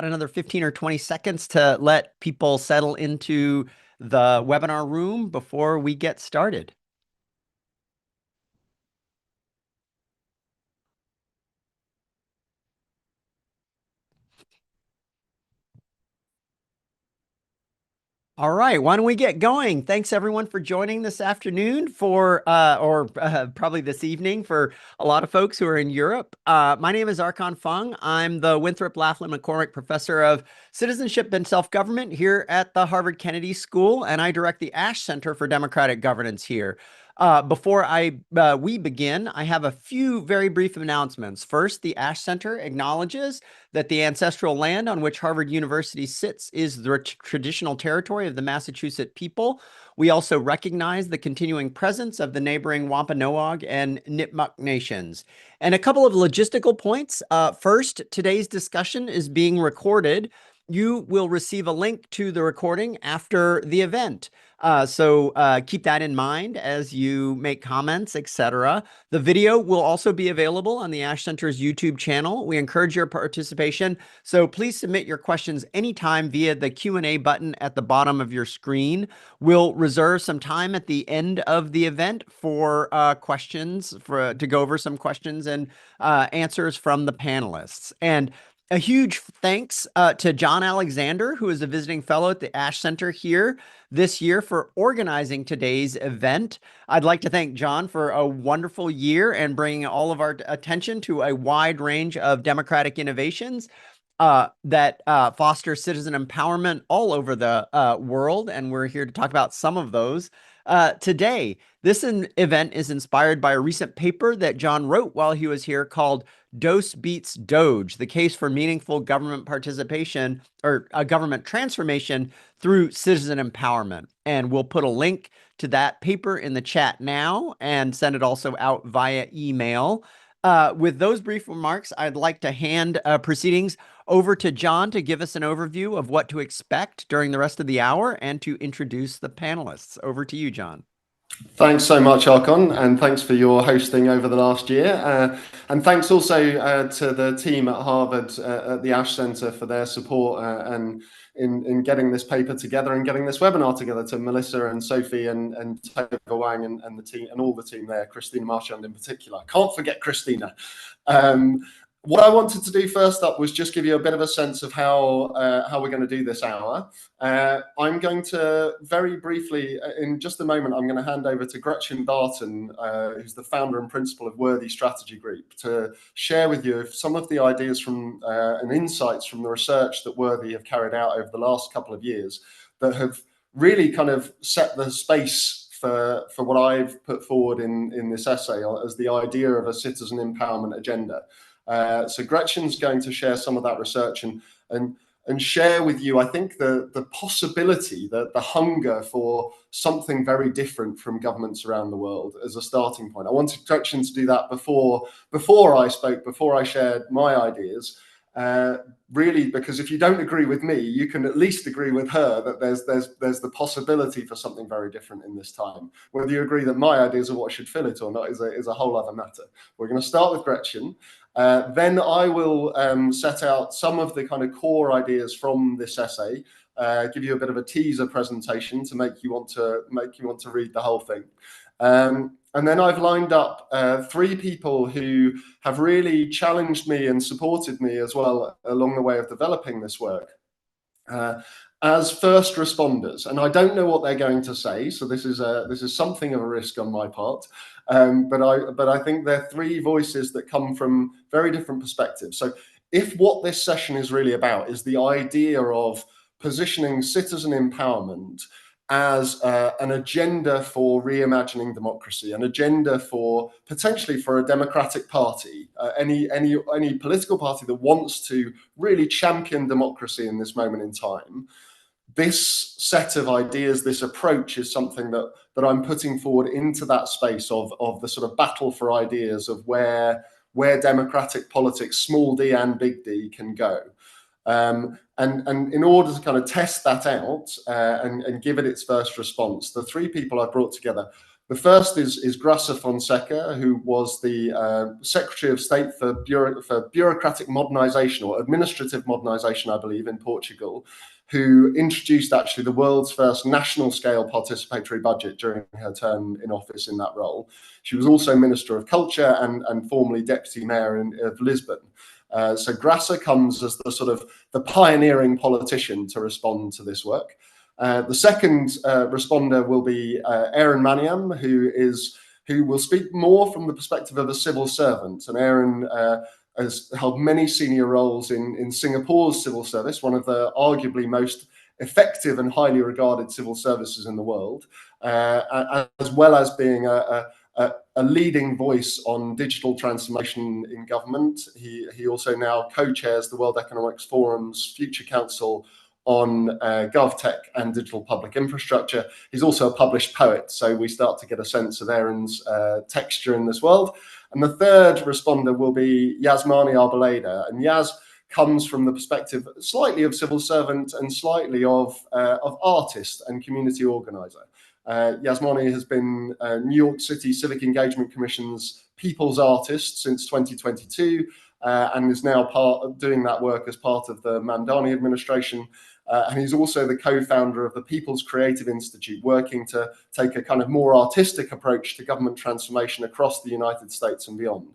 another 15 or 20 seconds to let people settle into the webinar room before we get started. All right, why don't we get going? Thanks everyone for joining this afternoon probably this evening for a lot of folks who are in Europe. My name is Archon Fung. I'm the Winthrop Laughlin McCormick Professor of Citizenship and Self-Government here at the Harvard Kennedy School, and I direct the Ash Center for Democratic Governance here. Before we begin, I have a few very brief announcements. First, the Ash Center acknowledges that the ancestral land on which Harvard University sits is the traditional territory of the Massachusetts people. We also recognize the continuing presence of the neighboring Wampanoag and Nipmuc nations. And a couple of logistical points. First, today's discussion is being recorded. You will receive a link to the recording after the event. So keep that in mind as you make comments, etc. The video will also be available on the Ash Center's YouTube channel. We encourage your participation, so please submit your questions anytime via the Q&A button at the bottom of your screen. We'll reserve some time at the end of the event for questions, to go over some questions and answers from the panelists. And a huge thanks to Jon Alexander, who is a visiting fellow at the Ash Center here this year, for organizing today's event. I'd like to thank Jon for a wonderful year and bringing all of our attention to a wide range of democratic innovations that foster citizen empowerment all over the world. And we're here to talk about some of those today. This event is inspired by a recent paper that Jon wrote while he was here called Dose Beats Doge, the case for meaningful government participation or government transformation through citizen empowerment. And we'll put a link to that paper in the chat now and send it also out via email. With those brief remarks, I'd like to hand proceedings over to Jon to give us an overview of what to expect during the rest of the hour and to introduce the panelists. Over to you, Jon. Thanks so much, Archon, and thanks for your hosting over the last year. And thanks also to the team at Harvard at the Ash Center for their support and in getting this paper together and getting this webinar together, to Melissa and Sophie and Toga Wang and the team and all the team there, Christina Marchand in particular. Can't forget Christina. What I wanted to do first up was just give you a bit of a sense of how we're going to do this hour. I'm going to very briefly, in just a moment, I'm going to hand over to Gretchen Barton, who's the founder and principal of Worthy Strategy Group, to share with you some of the ideas from and insights from the research that Worthy have carried out over the last couple of years that have really kind of set the space for what I've put forward in this essay as the idea of a citizen empowerment agenda. So Gretchen's going to share some of that research and share with you, I think, the possibility, the hunger for something very different from governments around the world as a starting point. I wanted Gretchen to do that before I spoke, before I shared my ideas, really, because if you don't agree with me, you can at least agree with her that there's the possibility for something very different in this time. Whether you agree that my ideas are what should fill it or not is a whole other matter. We're going to start with Gretchen. Then I will set out some of the kind of core ideas from this essay, give you a bit of a teaser presentation to make you want to read the whole thing. And then I've lined up three people who have really challenged me and supported me as well along the way of developing this work as first responders. And I don't know what they're going to say, so this is something of a risk on my part. But I think they're three voices that come from very different perspectives. So if what this session is really about is the idea of positioning citizen empowerment as an agenda for reimagining democracy, an agenda for potentially for a democratic party, any political party that wants to really champion democracy in this moment in time, this set of ideas, this approach is something that I'm putting forward into that space of the sort of battle for ideas of where democratic politics, small d and big D, can go. And in order to kind of test that out and give it its first response, the three people I brought together The first is Grassa Fonseca, who was the Secretary of State for Bureaucratic Modernization or Administrative Modernization, I believe, in Portugal, who introduced actually the world's first national scale participatory budget during her term in office in that role. She was also Minister of Culture and formerly Deputy Mayor of Lisbon. So Grassa comes as the sort of the pioneering politician to respond to this work. The second responder will be Aaron Maniam, who will speak more from the perspective of a civil servant. And Aaron has held many senior roles in Singapore's civil service, one of the arguably most effective and highly regarded civil services in the world, as well as being a leading voice on digital transformation in government. He also now co-chairs the World Economic Forum's Future Council on GovTech and digital public infrastructure. He's also a published poet, so we start to get a sense of Aaron's texture in this world. And the third responder will be Yasmani Arboleda, and Yas comes from the perspective slightly of civil servant and slightly of artist and community organizer. Yasmani has been New York City Civic Engagement Commission's People's Artist since 2022, and is now doing that work as part of the Mandani administration. And he's also the co-founder of the People's Creative Institute, working to take a kind of more artistic approach to government transformation across the United States and beyond.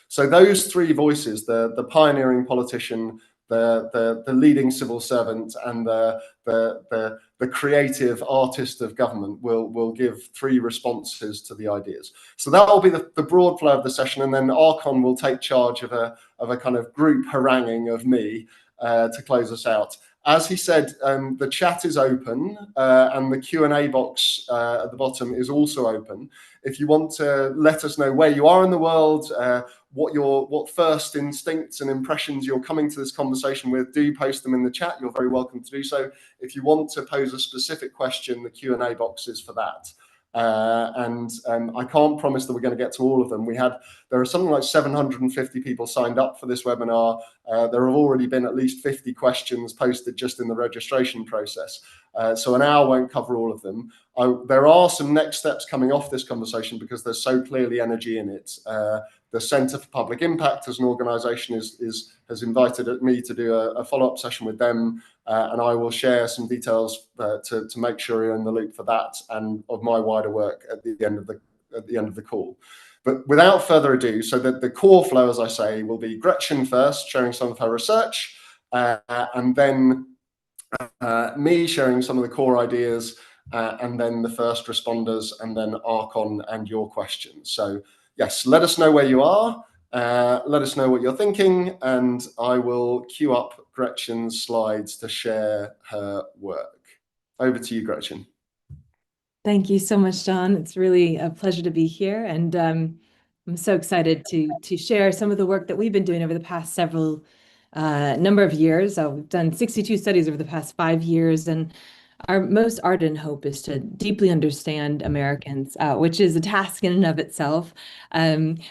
So those three voices, the pioneering politician, the leading civil servant, and the creative artist of government will give three responses to the ideas. So that will be the broad flow of the session, and then Archon will take charge of a kind of group haranguing of me to close us out. As he said, the chat is open and the Q&A box at the bottom is also open. If you want to let us know where you are in the world, what first instincts and impressions you're coming to this conversation with, do post them in the chat. You're very welcome to do so. If you want to pose a specific question, the Q&A box is for that. I can't promise that we're going to get to all of them. There are something like 750 people signed up for this webinar. There have already been at least 50 questions posted just in the registration process. So an hour won't cover all of them. There are some next steps coming off this conversation because there's so clearly energy in it. The Centre for Public Impact as an organisation has invited me to do a follow-up session with them, and I will share some details to make sure you're in the loop for that and of my wider work at the end of the call. But without further ado, so the core flow, as I say, will be Gretchen first, sharing some of her research, and then me sharing some of the core ideas, and then the first responders, and then Archon and your questions. So yes, let us know where you are. Let us know what you're thinking, and I will queue up Gretchen's slides to share her work. Over to you, Gretchen. Thank you so much, Jon. It's really a pleasure to be here, and I'm so excited to share some of the work that we've been doing over the past several number of years. We've done 62 studies over the past 5 years, and our most ardent hope is to deeply understand Americans, which is a task in and of itself.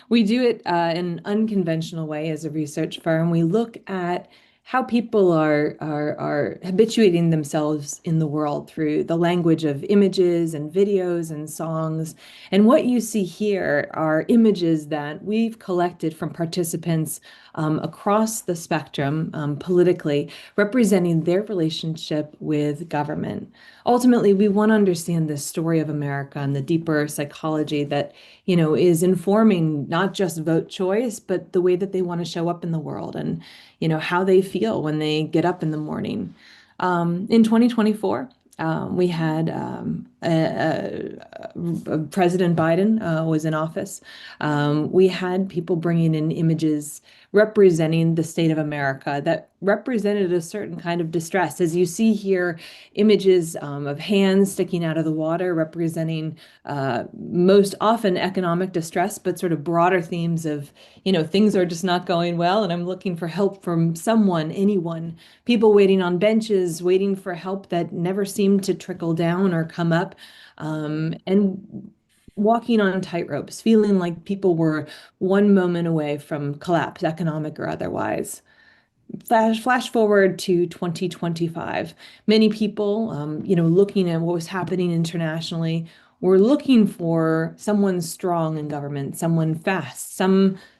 We do it in an unconventional way as a research firm. We look at how people are habituating themselves in the world through the language of images and videos and songs. And what you see here are images that we've collected from participants across the spectrum politically, representing their relationship with government. Ultimately, we want to understand the story of America and the deeper psychology that, is informing not just vote choice, but the way that they want to show up in the world and, how they feel when they get up in the morning. In 2024, we had President Biden was in office. We had people bringing in images representing the state of America that represented a certain kind of distress. As you see here, images of hands sticking out of the water representing most often economic distress, but sort of broader themes of, things are just not going well, and I'm looking for help from someone, anyone. People waiting on benches, waiting for help that never seemed to trickle down or come up, and walking on tightropes, feeling like people were one moment away from collapse, economic or otherwise. Flash forward to 2025. Many people, looking at what was happening internationally, we're looking for someone strong in government, someone fast,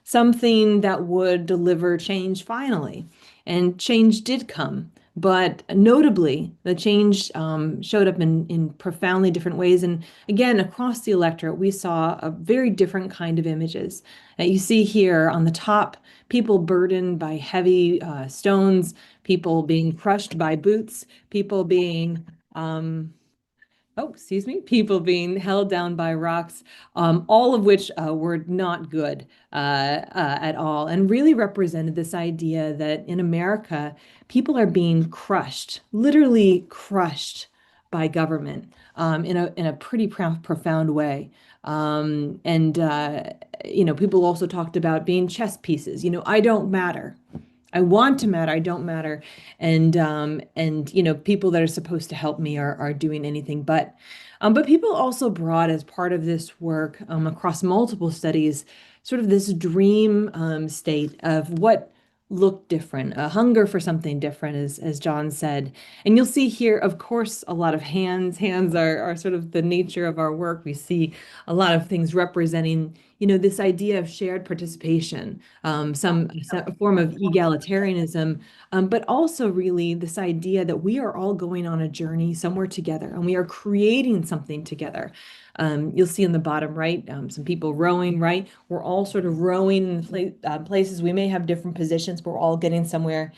something that would deliver change finally. And change did come. But notably, the change showed up in profoundly different ways. And again, across the electorate, we saw a very different kind of images. You see here on the top, people burdened by heavy stones, people being crushed by boots, people being people being held down by rocks, all of which were not good at all, and really represented this idea that in America, people are being crushed, literally crushed by government in a pretty profound way. And people also talked about being chess pieces. I don't matter. I want to matter. I don't matter. And people that are supposed to help me are doing anything but. But people also brought as part of this work across multiple studies, sort of this dream state of what looked different, a hunger for something different, as Jon said. And you'll see here, of course, a lot of hands. Hands are sort of the nature of our work. We see a lot of things representing, this idea of shared participation, some form of egalitarianism, but also really this idea that we are all going on a journey somewhere together and we are creating something together. You'll see in the bottom right, some people rowing, right? We're all sort of rowing in places. We may have different positions, but we're all getting somewhere.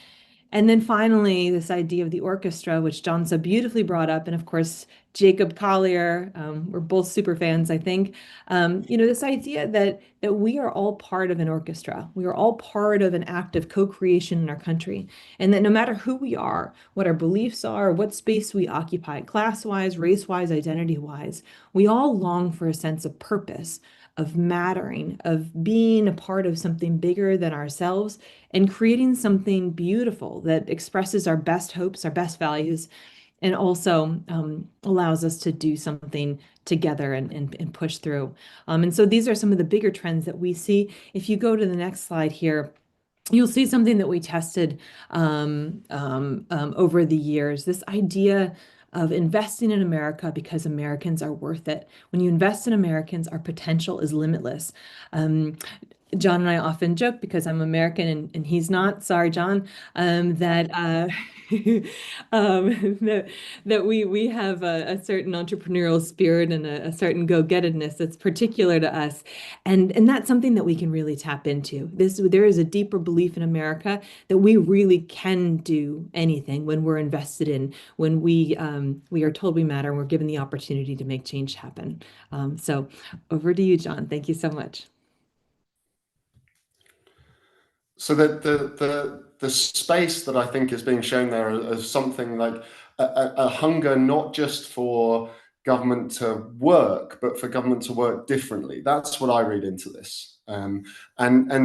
And then finally, this idea of the orchestra, which Jon so beautifully brought up, and of course, Jacob Collier, we're both super fans, I think. This idea that we are all part of an orchestra. We are all part of an act of co-creation in our country. And that no matter who we are, what our beliefs are, what space we occupy, class-wise, race-wise, identity-wise, we all long for a sense of purpose, of mattering, of being a part of something bigger than ourselves and creating something beautiful that expresses our best hopes, our best values, and also allows us to do something together and push through. And so these are some of the bigger trends that we see. If you go to the next slide here, you'll see something that we tested over the years, this idea of investing in America because Americans are worth it. When you invest in Americans, our potential is limitless. Jon and I often joke, because I'm American and he's not, sorry, Jon, that that we have a certain entrepreneurial spirit and a certain go-gettedness that's particular to us, and that's something that we can really tap into. There is a deeper belief in America that we really can do anything when we're invested in, when we are told we matter, and we're given the opportunity to make change happen. So over to you, Jon. Thank you so much. So the space that I think is being shown there as something like a hunger not just for government to work, but for government to work differently. That's what I read into this. And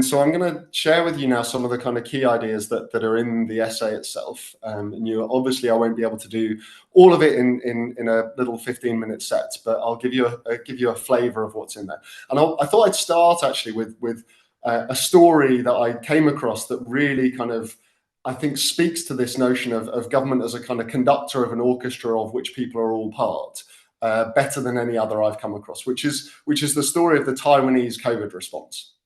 so I'm going to share with you now some of the kind of key ideas that are in the essay itself. And obviously I won't be able to do all of it in a little 15-minute set, but I'll give you a flavor of what's in there. And I thought I'd start actually with a story that I came across that really kind of, I think, speaks to this notion of government as a kind of conductor of an orchestra of which people are all part, better than any other I've come across, which is the story of the Taiwanese COVID response.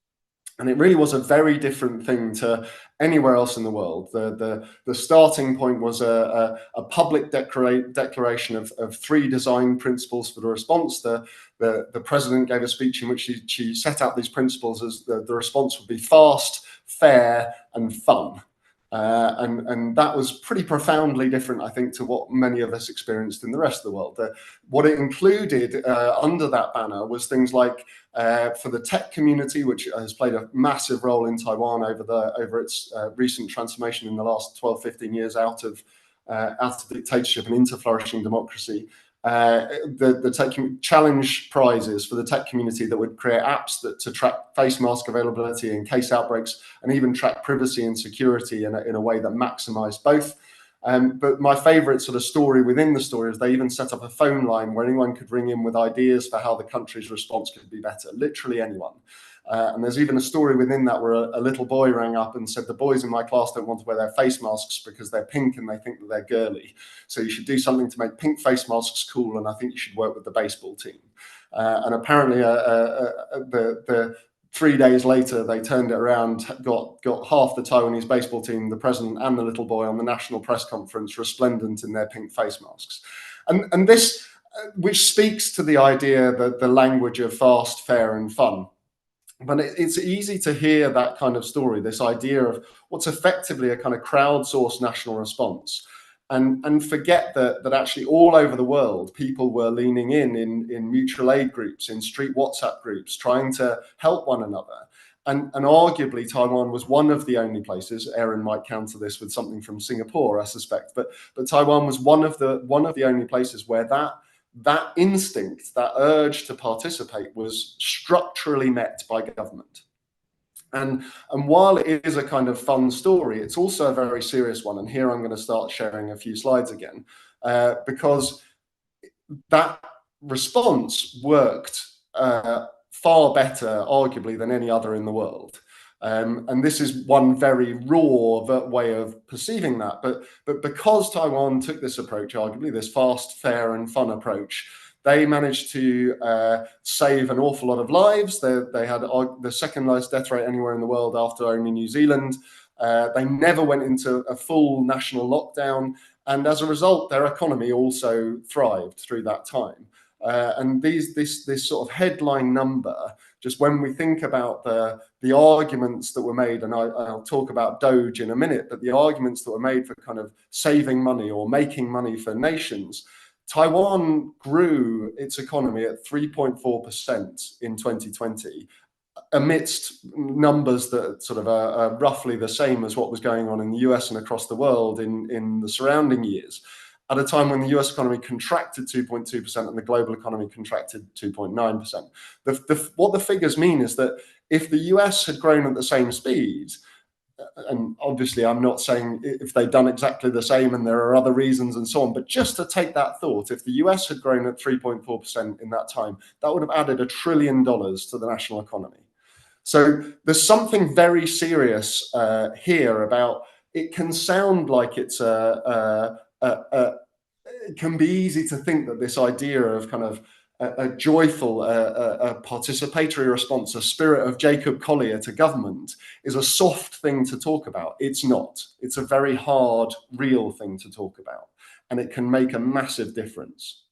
And it really was a very different thing to anywhere else in the world. The starting point was a public declaration of 3 design principles for the response. The president gave a speech in which she set out these principles as the response would be fast, fair, and fun. And that was pretty profoundly different, I think, to what many of us experienced in the rest of the world. What it included under that banner was things like, for the tech community, which has played a massive role in Taiwan over its recent transformation in the last 12, 15 years out of dictatorship and into flourishing democracy. The tech challenge prizes for the tech community that would create apps to track face mask availability in case outbreaks, and even track privacy and security in a way that maximized both. But my favorite sort of story within the story is they even set up a phone line where anyone could ring in with ideas for how the country's response could be better, literally anyone. And there's even a story within that where a little boy rang up and said, the boys in my class don't want to wear their face masks because they're pink and they think that they're girly. So you should do something to make pink face masks cool, and I think you should work with the baseball team. And apparently the 3 days later, they turned it around, got half the Taiwanese baseball team, the president and the little boy on the national press conference, resplendent in their pink face masks. And this, which speaks to the idea that the language of fast, fair and fun. But it's easy to hear that kind of story, this idea of what's effectively a kind of crowdsourced national response, and forget that actually all over the world, people were leaning in mutual aid groups, in street WhatsApp groups, trying to help one another. And arguably Taiwan was one of the only places. Aaron might counter this with something from Singapore, I suspect, but Taiwan was one of the only places where that instinct, that urge to participate, was structurally met by government. And while it is a kind of fun story, it's also a very serious one. And here I'm going to start sharing a few slides again, because that response worked far better, arguably, than any other in the world. And this is one very raw way of perceiving that. But because Taiwan took this approach, arguably this fast, fair and fun approach, they managed to save an awful lot of lives. They had the second lowest death rate anywhere in the world after only New Zealand. They never went into a full national lockdown. And as a result, their economy also thrived through that time. And this sort of headline number, just when we think about the arguments that were made, and I'll talk about Doge in a minute, but the arguments that were made for kind of saving money or making money for nations, Taiwan grew its economy at 3.4% in 2020, amidst numbers that sort of are roughly the same as what was going on in the US and across the world in the surrounding years, at a time when the US economy contracted 2.2% and the global economy contracted 2.9%. What the figures mean is that if the US had grown at the same speed, and obviously I'm not saying if they'd done exactly the same and there are other reasons and so on, but just to take that thought, if the US had grown at 3.4% in that time, that would have added $1 trillion to the national economy. So there's something very serious here about, it can sound like it's it can be easy to think that this idea of kind of a joyful, a participatory response, a spirit of Jacob Collier to government, is a soft thing to talk about. It's not. It's a very hard, real thing to talk about, and it can make a massive difference.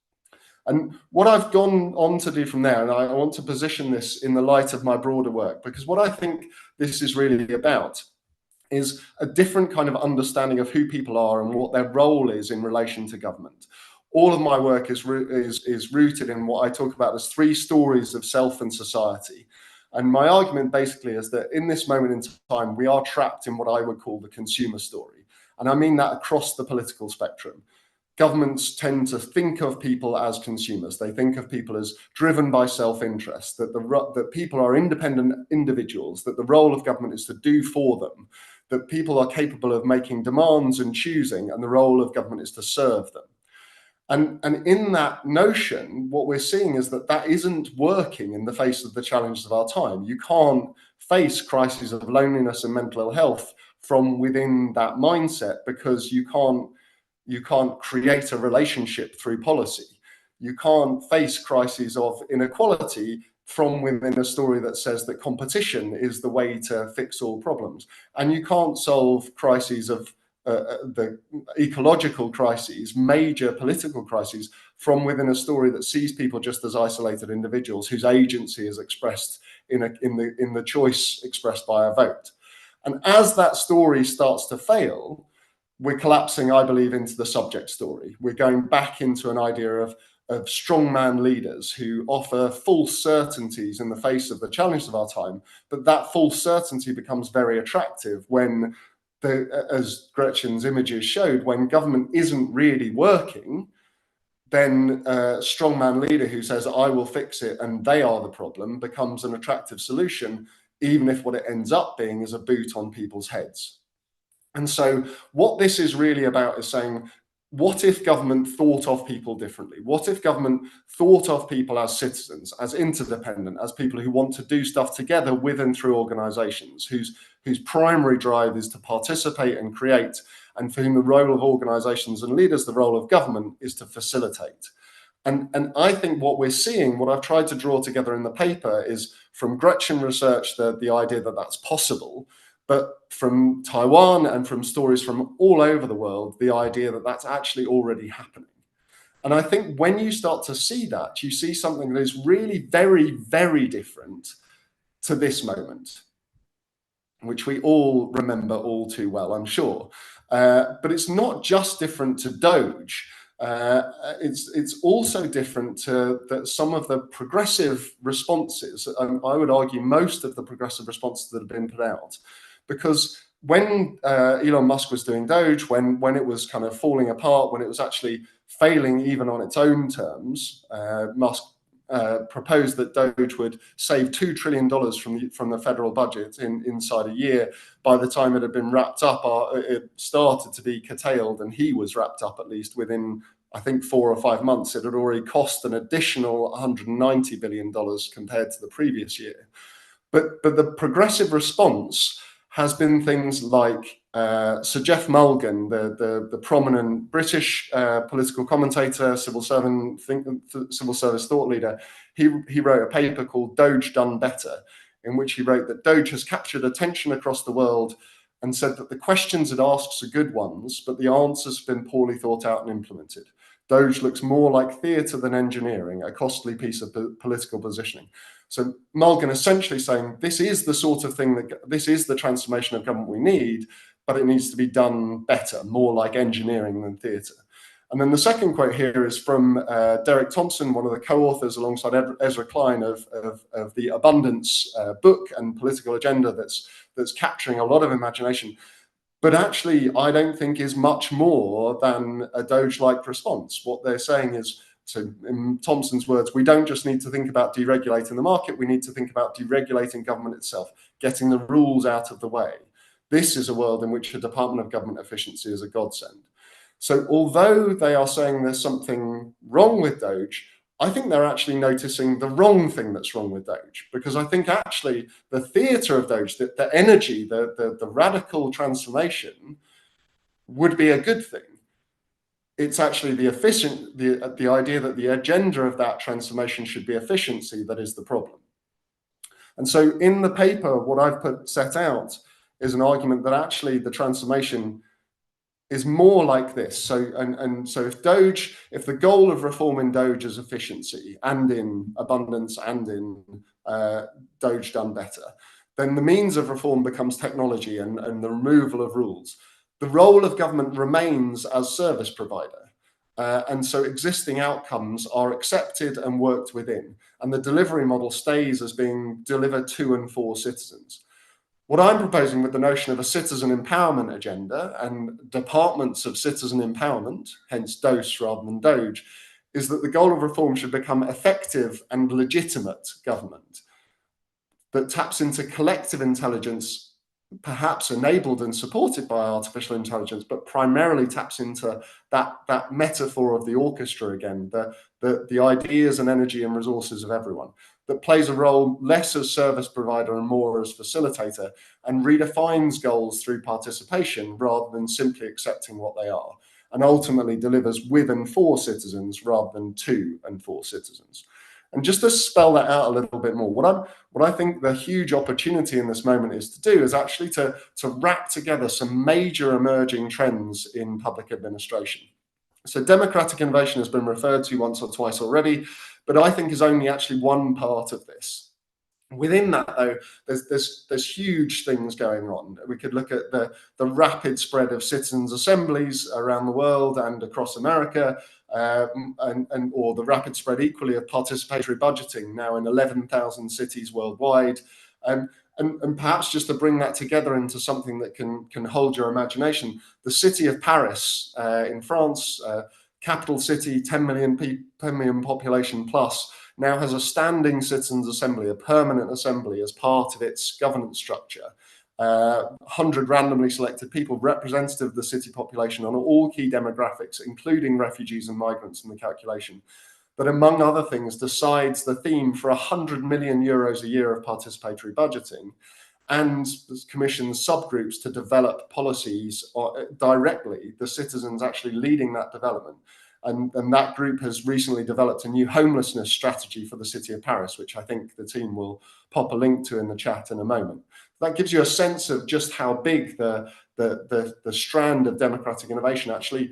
And what I've gone on to do from there, and I want to position this in the light of my broader work, because what I think this is really about is a different kind of understanding of who people are and what their role is in relation to government. All of my work is rooted in what I talk about as 3 stories of self and society. And my argument basically is that in this moment in time, we are trapped in what I would call the consumer story. And I mean that across the political spectrum. Governments tend to think of people as consumers. They think of people as driven by self-interest, that people are independent individuals, that the role of government is to do for them, that people are capable of making demands and choosing, and the role of government is to serve them. And in that notion, what we're seeing is that isn't working in the face of the challenges of our time. You can't face crises of loneliness and mental ill health from within that mindset, because you can't create a relationship through policy. You can't face crises of inequality from within a story that says that competition is the way to fix all problems. And you can't solve crises of the ecological crises, major political crises, from within a story that sees people just as isolated individuals whose agency is expressed in the choice expressed by a vote. And as that story starts to fail, we're collapsing, I believe, into the subject story. We're going back into an idea of strongman leaders who offer false certainties in the face of the challenges of our time, but that false certainty becomes very attractive when, as Gretchen's images showed, when government isn't really working, then a strongman leader who says, I will fix it and they are the problem, becomes an attractive solution, even if what it ends up being is a boot on people's heads. And so what this is really about is saying, what if government thought of people differently? What if government thought of people as citizens, as interdependent, as people who want to do stuff together with and through organizations, whose primary drive is to participate and create, and for whom the role of organizations and leaders, the role of government, is to facilitate. And I think what we're seeing, what I've tried to draw together in the paper, is from Gretchen research, the idea that that's possible, but from Taiwan and from stories from all over the world, the idea that that's actually already happening. And I think when you start to see that, you see something that is really very, very different to this moment, which we all remember all too well, I'm sure. But it's not just different to Doge. It's also different to some of the progressive responses. I would argue most of the progressive responses that have been put out, because when Elon Musk was doing Doge, when it was kind of falling apart, when it was actually failing even on its own terms, Musk proposed that Doge would save $2 trillion from the federal budget inside a year. By the time it had been wrapped up, it started to be curtailed, and he was wrapped up at least within, I think, 4 or 5 months. It had already cost an additional $190 billion compared to the previous year. But the progressive response has been things like Sir Jeff Mulgan, the prominent British political commentator, civil service thought leader. He wrote a paper called Doge Done Better, in which he wrote that Doge has captured attention across the world and said that the questions it asks are good ones, but the answers have been poorly thought out and implemented. Doge looks more like theatre than engineering, a costly piece of political positioning. So Mulgan essentially saying this is the sort of thing this is the transformation of government we need, but it needs to be done better, more like engineering than theatre. And then the second quote here is from Derek Thompson, one of the co-authors alongside Ezra Klein of the Abundance book and political agenda that's capturing a lot of imagination, but actually I don't think is much more than a Doge-like response. What they're saying is, so in Thompson's words, we don't just need to think about deregulating the market, we need to think about deregulating government itself, getting the rules out of the way. This is a world in which a Department of Government Efficiency is a godsend. So although they are saying there's something wrong with Doge, I think they're actually noticing the wrong thing that's wrong with Doge, because I think actually the theatre of Doge, the energy, the radical transformation would be a good thing. It's actually the idea that the agenda of that transformation should be efficiency that is the problem. And so in the paper, what I've set out is an argument that actually the transformation is more like this. So if the goal of reform in Doge is efficiency and in abundance and in Doge Done Better, then the means of reform becomes technology and the removal of rules. The role of government remains as service provider. And so existing outcomes are accepted and worked within, and the delivery model stays as being delivered to and for citizens. What I'm proposing with the notion of a citizen empowerment agenda and departments of citizen empowerment, hence DOSE rather than Doge, is that the goal of reform should become effective and legitimate government that taps into collective intelligence, perhaps enabled and supported by artificial intelligence, but primarily taps into that metaphor of the orchestra again, the ideas and energy and resources of everyone, that plays a role less as service provider and more as facilitator, and redefines goals through participation rather than simply accepting what they are, and ultimately delivers with and for citizens rather than to and for citizens. And just to spell that out a little bit more, what I think the huge opportunity in this moment is to do is actually to wrap together some major emerging trends in public administration. So democratic innovation has been referred to once or twice already, but I think is only actually one part of this. Within that, though, there's huge things going on. We could look at the rapid spread of citizens' assemblies around the world and across America, or the rapid spread equally of participatory budgeting now in 11,000 cities worldwide. And perhaps just to bring that together into something that can hold your imagination, the city of Paris in France, capital city, 10 million population plus, now has a standing citizens' assembly, a permanent assembly as part of its governance structure. 100 randomly selected people, representative of the city population on all key demographics, including refugees and migrants in the calculation, that among other things decides the theme for 100 million euros a year of participatory budgeting, and commissions subgroups to develop policies directly, the citizens actually leading that development. And that group has recently developed a new homelessness strategy for the city of Paris, which I think the team will pop a link to in the chat in a moment. That gives you a sense of just how big the strand of democratic innovation actually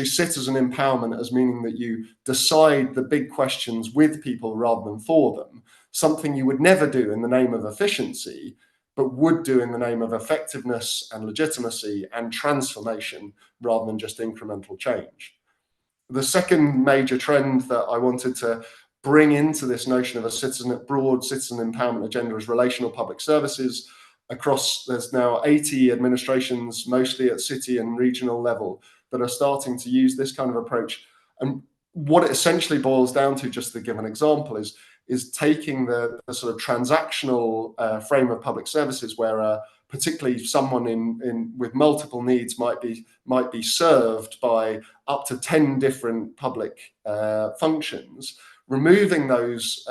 citizen empowerment, as meaning that you decide the big questions with people rather than for them, something you would never do in the name of efficiency, but would do in the name of effectiveness and legitimacy and transformation rather than just incremental change. The second major trend that I wanted to bring into this notion of a broad citizen empowerment agenda is relational public services. There's now 80 administrations, mostly at city and regional level, that are starting to use this kind of approach. And what it essentially boils down to, just to give an example, is taking the sort of transactional frame of public services, where particularly someone with multiple needs might be served by up to 10 different public functions, removing those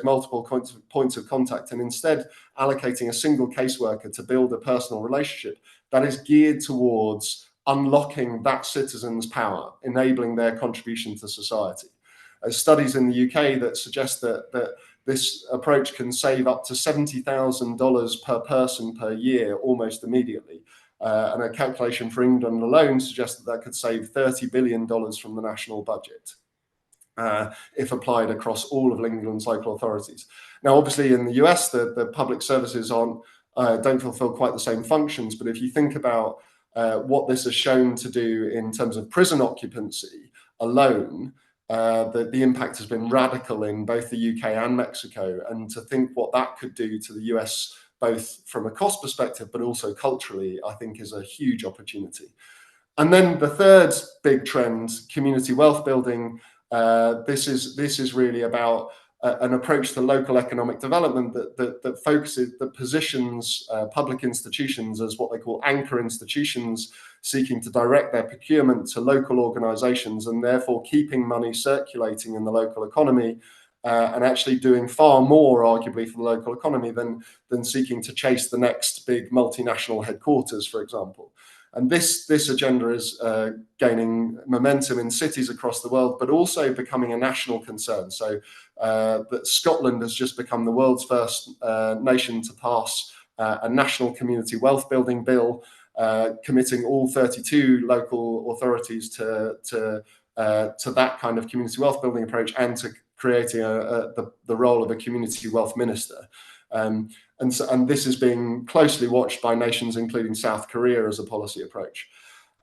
multiple points of contact, and instead allocating a single caseworker to build a personal relationship that is geared towards unlocking that citizen's power, enabling their contribution to society. There's studies in the UK that suggest that this approach can save up to $70,000 per person per year almost immediately. And a calculation for England alone suggests that could save $30 billion from the national budget if applied across all of England's local authorities. Now, obviously, in the US, the public services don't fulfill quite the same functions. But if you think about what this has shown to do in terms of prison occupancy alone, the impact has been radical in both the UK and Mexico. And to think what that could do to the US, both from a cost perspective, but also culturally, I think is a huge opportunity. And then the third big trend, community wealth building. This is really about an approach to local economic development that positions public institutions as what they call anchor institutions, seeking to direct their procurement to local organizations, and therefore keeping money circulating in the local economy, and actually doing far more, arguably, for the local economy than seeking to chase the next big multinational headquarters, for example. And this agenda is gaining momentum in cities across the world, but also becoming a national concern. So that Scotland has just become the world's first nation to pass a national community wealth building bill, committing all 32 local authorities to that kind of community wealth building approach, and to creating the role of a community wealth minister. And this is being closely watched by nations including South Korea as a policy approach.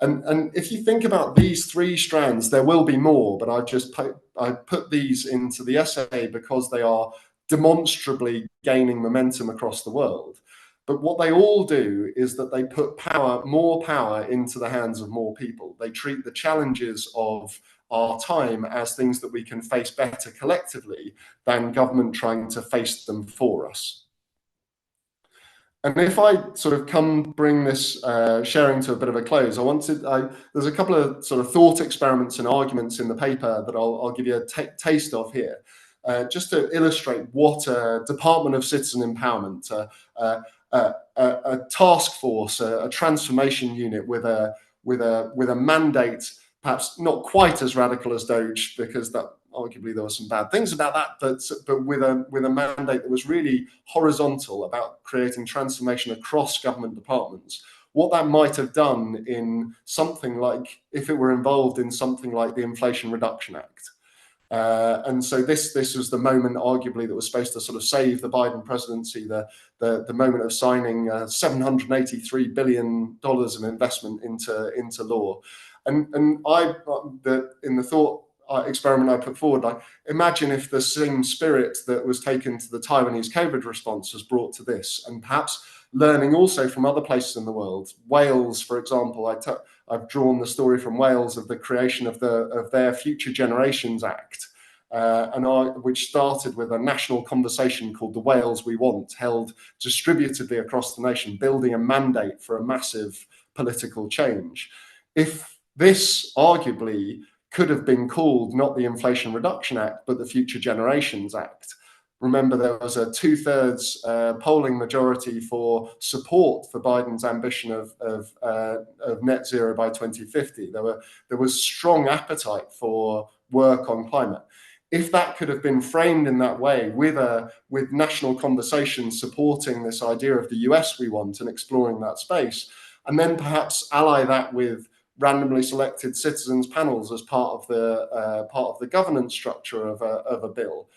And if you think about these three strands, there will be more, but I put these into the essay because they are demonstrably gaining momentum across the world. But what they all do is that they put more power into the hands of more people. They treat the challenges of our time as things that we can face better collectively than government trying to face them for us. And if I sort of bring this sharing to a bit of a close, there's a couple of sort of thought experiments and arguments in the paper that I'll give you a taste of here, just to illustrate what a Department of Citizen Empowerment, a task force, a transformation unit with a mandate, perhaps not quite as radical as Doge, because that arguably there were some bad things about that, but with a mandate that was really horizontal, about creating transformation across government departments. What that might have done in something like, if it were involved in something like the Inflation Reduction Act. And so this was the moment, arguably, that was supposed to sort of save the Biden presidency, the moment of signing $783 billion of investment into law. And in the thought experiment I put forward, like, imagine if the same spirit that was taken to the Taiwanese COVID response was brought to this, and perhaps learning also from other places in the world. Wales, for example, I've drawn the story from Wales of the creation of their Future Generations Act, which started with a national conversation called the Wales We Want, held distributedly across the nation, building a mandate for a massive political change. If this arguably could have been called not the Inflation Reduction Act, but the Future Generations Act. Remember, there was a 2/3 polling majority for support for Biden's ambition of net zero by 2050. There was strong appetite for work on climate. If that could have been framed in that way, with national conversation supporting this idea of the US we want and exploring that space, and then perhaps ally that with randomly selected citizens panels as part of the governance structure of a bill.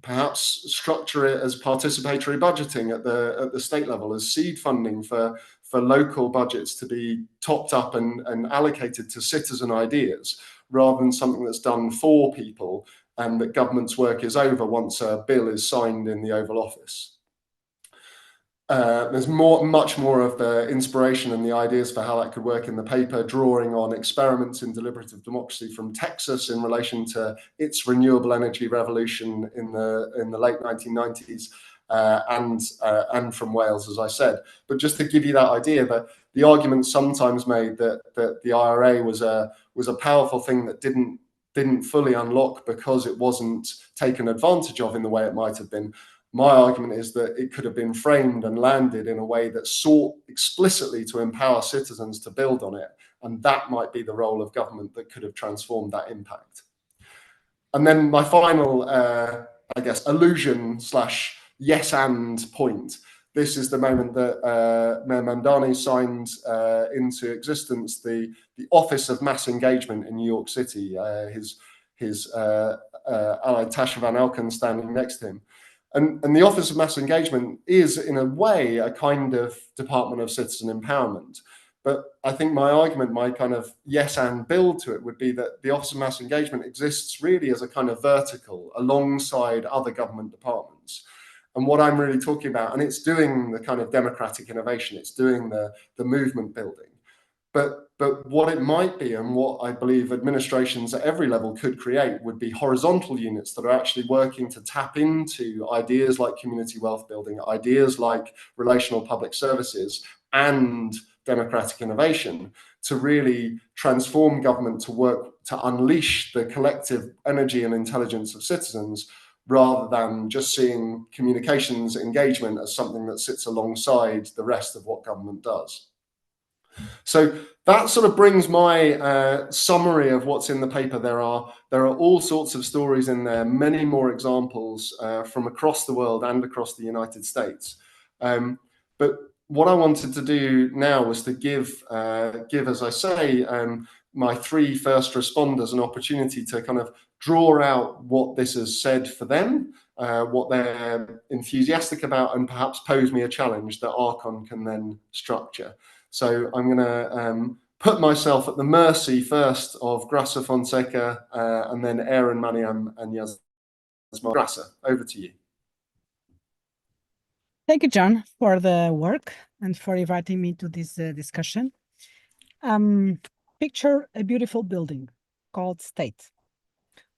Perhaps structure it as participatory budgeting at the state level, as seed funding for local budgets to be topped up and allocated to citizen ideas, rather than something that's done for people and that government's work is over once a bill is signed in the Oval Office. There's much more of the inspiration and the ideas for how that could work in the paper, drawing on experiments in deliberative democracy from Texas in relation to its renewable energy revolution in the late 1990s, and from Wales, as I said. But just to give you that idea, that the argument sometimes made that the IRA was a powerful thing that didn't fully unlock because it wasn't taken advantage of in the way it might have been. My argument is that it could have been framed and landed in a way that sought explicitly to empower citizens to build on it. And that might be the role of government that could have transformed that impact. And then my final, I guess, allusion / yes and point. This is the moment that Mayor Mamdani signed into existence the Office of Mass Engagement in New York City. His ally Tasha Van Elken standing next to him. And the Office of Mass Engagement is, in a way, a kind of Department of Citizen Empowerment. But I think my argument, my kind of yes and build to it would be that the Office of Mass Engagement exists really as a kind of vertical alongside other government departments. And what I'm really talking about, and it's doing the kind of democratic innovation, it's doing the movement building. But what it might be, and what I believe administrations at every level could create, would be horizontal units that are actually working to tap into ideas like community wealth building, ideas like relational public services, and democratic innovation to really transform government to work to unleash the collective energy and intelligence of citizens, rather than just seeing communications engagement as something that sits alongside the rest of what government does. So that sort of brings my summary of what's in the paper. There are all sorts of stories in there, many more examples from across the world and across the United States. But what I wanted to do now was to give, as I say, my three first responders an opportunity to kind of draw out what this has said for them, what they're enthusiastic about, and perhaps pose me a challenge that Archon can then structure. So I'm going to put myself at the mercy first of Graça Fonseca, and then Aaron, Maniam, and Yasmine. Graça, over to you. Thank you, Jon, for the work and for inviting me to this discussion. Picture a beautiful building called State.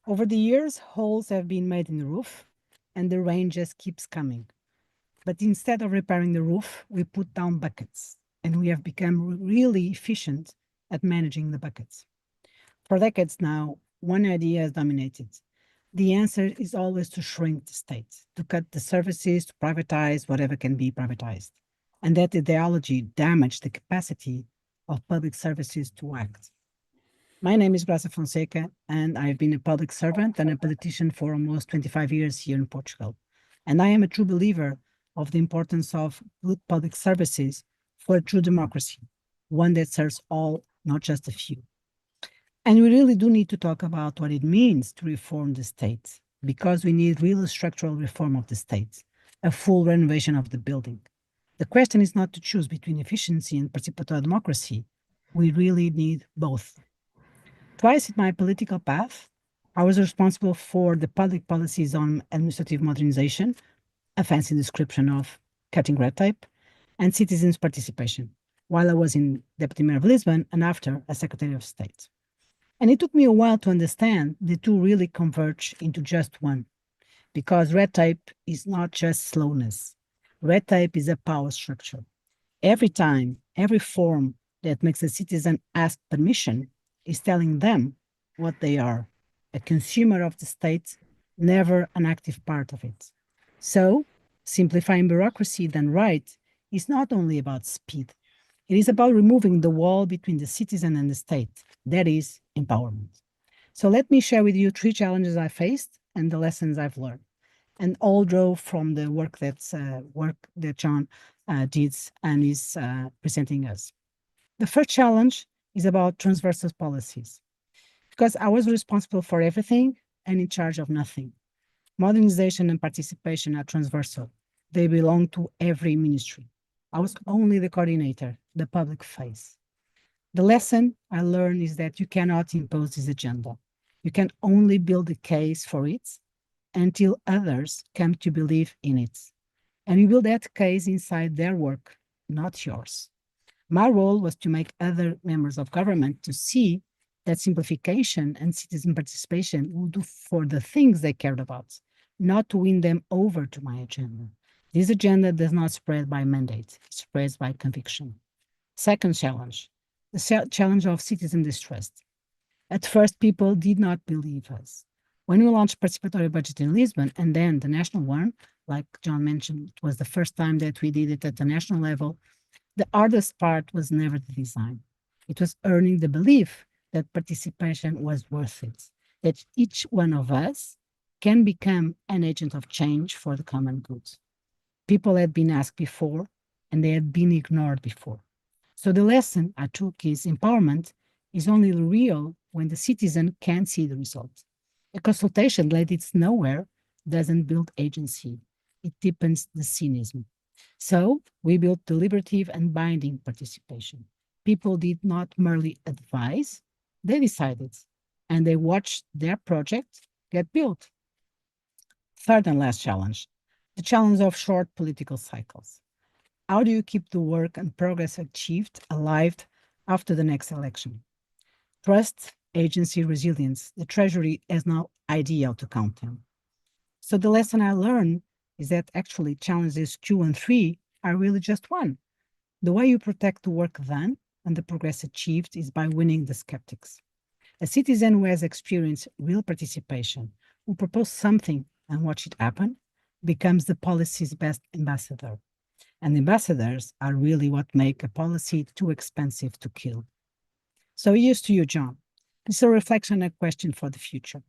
Over the years, holes have been made in the roof, and the rain just keeps coming. But instead of repairing the roof, we put down buckets, and we have become really efficient at managing the buckets. For decades now, one idea has dominated. The answer is always to shrink the state, to cut the services, to privatize whatever can be privatized. And that ideology damaged the capacity of public services to act. My name is Graça Fonseca, and I've been a public servant and a politician for almost 25 years here in Portugal. And I am a true believer of the importance of good public services for a true democracy, one that serves all, not just a few. And we really do need to talk about what it means to reform the state, because we need real structural reform of the state, a full renovation of the building. The question is not to choose between efficiency and participatory democracy. We really need both. Twice in my political path, I was responsible for the public policies on administrative modernization, a fancy description of cutting red tape, and citizens' participation, while I was in Deputy Mayor of Lisbon and after as Secretary of State. And it took me a while to understand the two really converge into just one, because red tape is not just slowness. Red tape is a power structure. Every time, every form that makes a citizen ask permission is telling them what they are, a consumer of the state, never an active part of it. So, simplifying bureaucracy done right is not only about speed, it is about removing the wall between the citizen and the state, that is, empowerment. So, let me share with you three challenges I faced and the lessons I've learned, and all drove from the work that Jon did and is presenting us. The first challenge is about transversal policies, because I was responsible for everything and in charge of nothing. Modernization and participation are transversal. They belong to every ministry. I was only the coordinator, the public face. The lesson I learned is that you cannot impose this agenda. You can only build a case for it until others come to believe in it. And you build that case inside their work, not yours. My role was to make other members of government to see that simplification and citizen participation will do for the things they cared about, not to win them over to my agenda. This agenda does not spread by mandate, it spreads by conviction. Second challenge, the challenge of citizen distrust. At first, people did not believe us. When we launched participatory budget in Lisbon and then the national one, like Jon mentioned, it was the first time that we did it at the national level. The hardest part was never the design. It was earning the belief that participation was worth it, that each one of us can become an agent of change for the common good. People had been asked before, and they had been ignored before. So the lesson I took is empowerment is only real when the citizen can see the result. A consultation led it's nowhere doesn't build agency. It deepens the cynicism. So we built deliberative and binding participation. People did not merely advise, they decided, and they watched their project get built. Third and last challenge, the challenge of short political cycles. How do you keep the work and progress achieved alive after the next election? Trust, agency, resilience. The Treasury has no idea how to count them. So the lesson I learned is that actually challenges 2 and 3 are really just one. The way you protect the work done and the progress achieved is by winning the skeptics. A citizen who has experienced real participation, who proposes something and watch it happen, becomes the policy's best ambassador. And ambassadors are really what make a policy too expensive to kill. So here's to you, Jon. It's a reflection and a question for the future.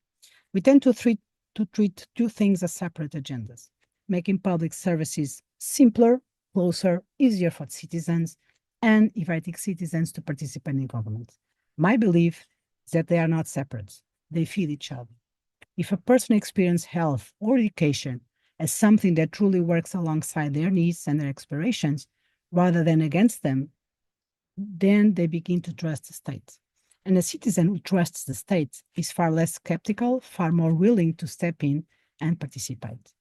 We tend to treat two things as separate agendas, making public services simpler, closer, easier for citizens, and inviting citizens to participate in government. My belief is that they are not separate. They feed each other. If a person experiences health or education as something that truly works alongside their needs and their aspirations, rather than against them, then they begin to trust the state. And a citizen who trusts the state is far less skeptical, far more willing to step in and participate.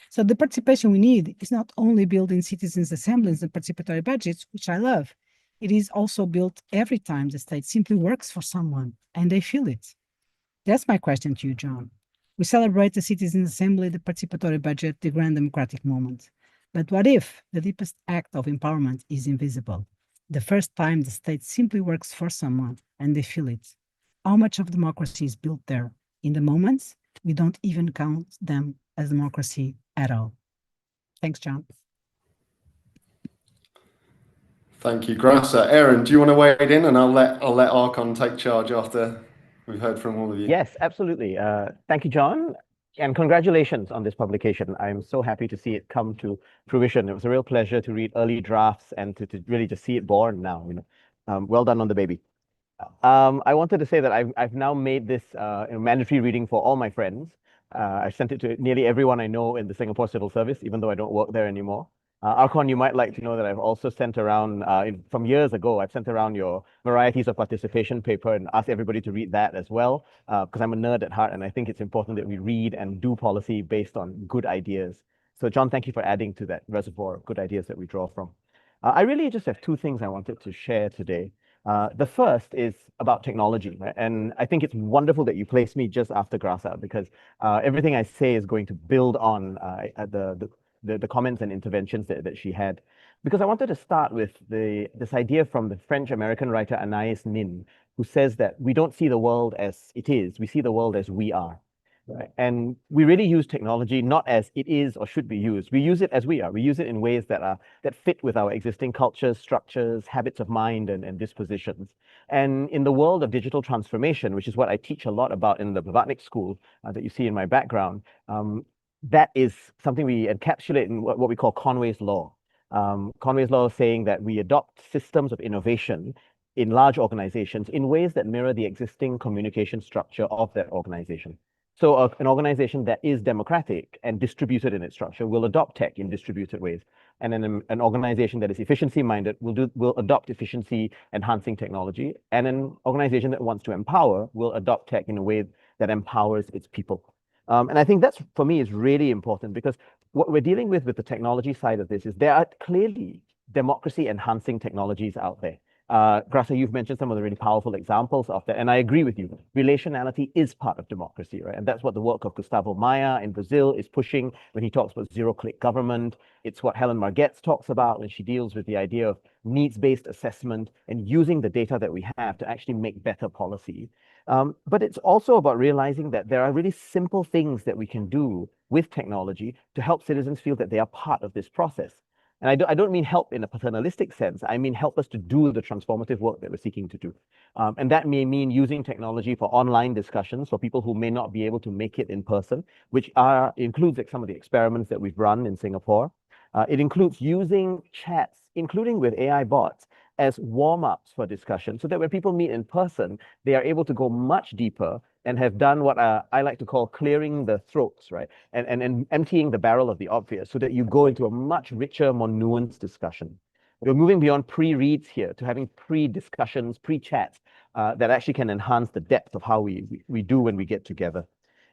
So the participation we need is not only built in citizens' assemblies and participatory budgets, which I love, it is also built every time the state simply works for someone and they feel it. That's my question to you, Jon. We celebrate the Citizens' Assembly, the participatory budget, the grand democratic moment. But what if the deepest act of empowerment is invisible? The first time the state simply works for someone and they feel it. How much of democracy is built there? In the moments, we don't even count them as democracy at all. Thanks, Jon. Thank you, Grassa. Aaron, do you want to wade in, and I'll let Archon take charge after we've heard from all of you. Yes, absolutely. Thank you, Jon, and congratulations on this publication. I'm so happy to see it come to fruition. It was a real pleasure to read early drafts and to really just see it born now. Well done on the baby. I wanted to say that I've now made this mandatory reading for all my friends. I've sent it to nearly everyone I know in the Singapore Civil Service, even though I don't work there anymore. Archon, you might like to know that I've also sent around, from years ago, I've sent around your varieties of participation paper and asked everybody to read that as well, because I'm a nerd at heart and I think it's important that we read and do policy based on good ideas. So Jon, thank you for adding to that reservoir of good ideas that we draw from. I really just have two things I wanted to share today. The first is about technology, right? And I think it's wonderful that you placed me just after Grasa, because everything I say is going to build on the comments and interventions that she had. Because I wanted to start with this idea from the French-American writer Anais Nin, who says that we don't see the world as it is, we see the world as we are. Right. And we really use technology not as it is or should be used. We use it as we are. We use it in ways that fit with our existing cultures, structures, habits of mind, and dispositions. And in the world of digital transformation, which is what I teach a lot about in the Blavatnik School that you see in my background, that is something we encapsulate in what we call Conway's Law. Conway's Law saying that we adopt systems of innovation in large organizations in ways that mirror the existing communication structure of that organization. So an organization that is democratic and distributed in its structure will adopt tech in distributed ways. And then an organization that is efficiency-minded will adopt efficiency-enhancing technology. And an organization that wants to empower will adopt tech in a way that empowers its people. And I think that's, for me, is really important, because what we're dealing with the technology side of this is there are clearly democracy-enhancing technologies out there. Grasa, you've mentioned some of the really powerful examples of that, and I agree with you. Relationality is part of democracy, right? And that's what the work of Gustavo Maia in Brazil is pushing when he talks about zero-click government. It's what Helen Margetts talks about when she deals with the idea of needs-based assessment and using the data that we have to actually make better policy. But it's also about realizing that there are really simple things that we can do with technology to help citizens feel that they are part of this process. And I don't mean help in a paternalistic sense. I mean help us to do the transformative work that we're seeking to do. And that may mean using technology for online discussions for people who may not be able to make it in person, which includes like some of the experiments that we've run in Singapore. It includes using chats, including with AI bots, as warm-ups for discussion, so that when people meet in person, they are able to go much deeper and have done what I like to call clearing the throats, right? And emptying the barrel of the obvious, so that you go into a much richer, more nuanced discussion. We're moving beyond pre-reads here to having pre-discussions, pre-chats that actually can enhance the depth of how we do when we get together.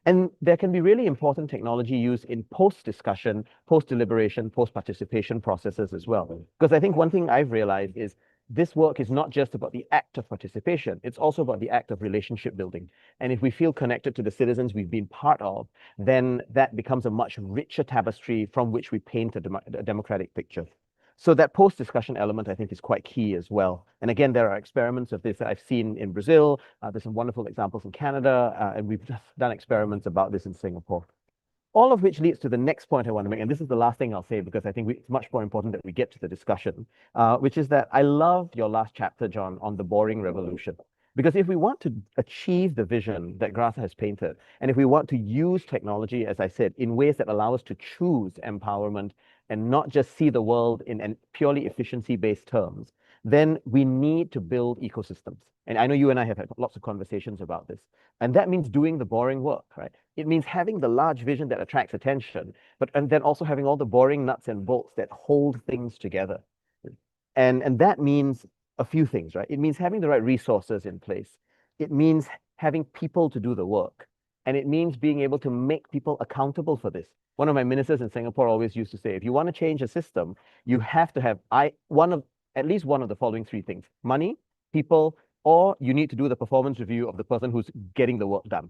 And there can be really important technology used in post-discussion, post-deliberation, post-participation processes as well. Because I think one thing I've realized is this work is not just about the act of participation, it's also about the act of relationship building. And if we feel connected to the citizens we've been part of, then that becomes a much richer tapestry from which we paint a democratic picture. So that post-discussion element, I think, is quite key as well. And again, there are experiments of this that I've seen in Brazil. There's some wonderful examples in Canada, and we've just done experiments about this in Singapore. All of which leads to the next point I want to make, and this is the last thing I'll say because I think it's much more important that we get to the discussion, which is that I love your last chapter, Jon, on the boring revolution. Because if we want to achieve the vision that Grasa has painted, and if we want to use technology, as I said, in ways that allow us to choose empowerment and not just see the world in purely efficiency-based terms, then we need to build ecosystems. And I know you and I have had lots of conversations about this. And that means doing the boring work, right? It means having the large vision that attracts attention, and then also having all the boring nuts and bolts that hold things together. And that means a few things, right? It means having the right resources in place. It means having people to do the work. And it means being able to make people accountable for this. One of my ministers in Singapore always used to say, if you want to change a system, you have to have at least one of the following three things: money, people, or you need to do the performance review of the person who's getting the work done.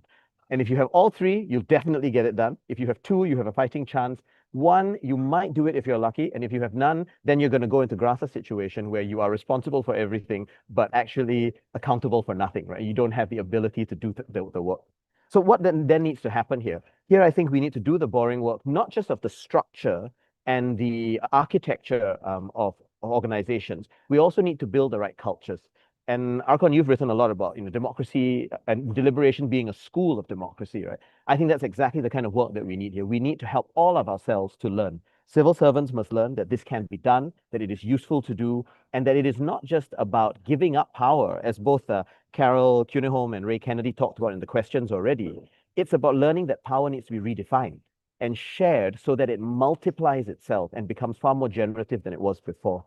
And if you have all three, you'll definitely get it done. If you have two, you have a fighting chance. One, you might do it if you're lucky. And if you have none, then you're going to go into Grasa's situation where you are responsible for everything, but actually accountable for nothing, right? You don't have the ability to do the work. So what then needs to happen here? Here, I think we need to do the boring work, not just of the structure and the architecture of organizations. We also need to build the right cultures. And Arkon, you've written a lot about democracy and deliberation being a school of democracy, right? I think that's exactly the kind of work that we need here. We need to help all of ourselves to learn. Civil servants must learn that this can be done, that it is useful to do, and that it is not just about giving up power, as both Carol Cunningham and Ray Kennedy talked about in the questions already. It's about learning that power needs to be redefined and shared so that it multiplies itself and becomes far more generative than it was before.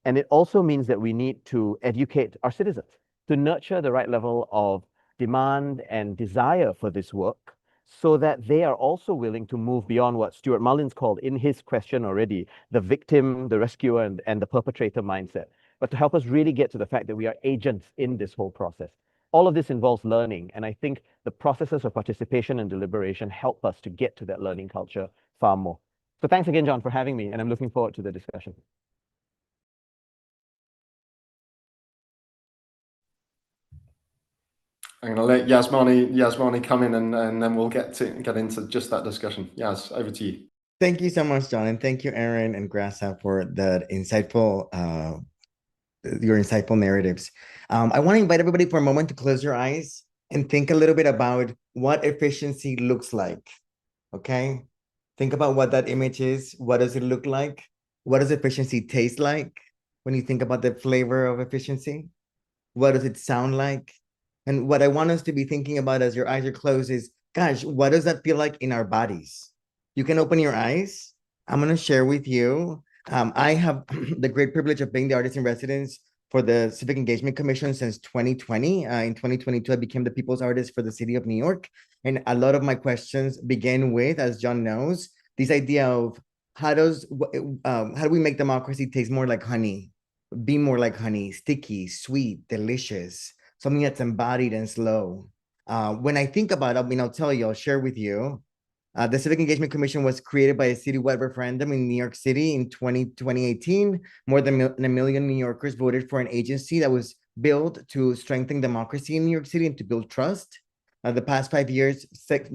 And it also means that we need to educate our citizens to nurture the right level of demand and desire for this work so that they are also willing to move beyond what Stuart Mullins called in his question already, the victim, the rescuer, and the perpetrator mindset. but to help us really get to the fact that we are agents in this whole process. All of this involves learning, and I think the processes of participation and deliberation help us to get to that learning culture far more. So thanks again, Jon, for having me, and I'm looking forward to the discussion. I'm going to let Yasmani come in, and then we'll get into just that discussion. Yas, over to you. Thank you so much, Jon, and thank you, Aaron and Grassa, for the your insightful narratives. I want to invite everybody for a moment to close your eyes and think a little bit about what efficiency looks like. Okay, think about what that image is. What does it look like? What does efficiency taste like when you think about the flavor of efficiency? What does it sound like? And what I want us to be thinking about as your eyes are closed is, gosh, what does that feel like in our bodies? You can open your eyes. I'm going to share with you. I have the great privilege of being the artist in residence for the Civic Engagement Commission since 2020. In 2022, I became the People's Artist for the City of New York. And a lot of my questions began with, as Jon knows, this idea of how do we make democracy taste more like honey, be more like honey, sticky, sweet, delicious, something that's embodied and slow. When I think about it, I'll tell you, I'll share with you. The Civic Engagement Commission was created by a citywide referendum in New York City in 2018. More than a million New Yorkers voted for an agency that was built to strengthen democracy in New York City and to build trust. The past 5 years, 6